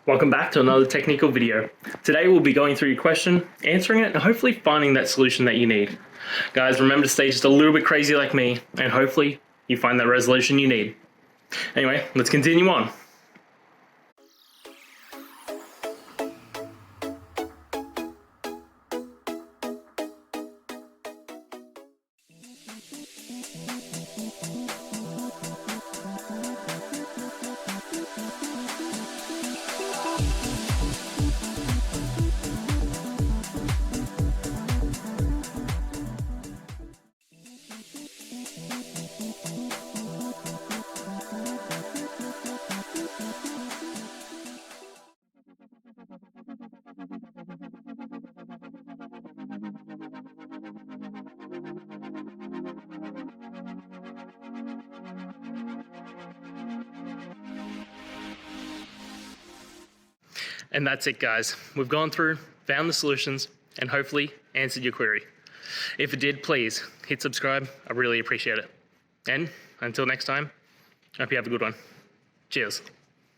Welcome back to another technical video. Today we'll be going through your question, answering it, and hopefully finding that solution that you need. Guys, remember to stay just a little bit crazy like me, and hopefully you find that resolution you need. Anyway, let's continue on. And that's it, guys. We've gone through, found the solutions, and hopefully answered your query. If it did, please hit subscribe. I really appreciate it. And until next time, I hope you have a good one. Cheers.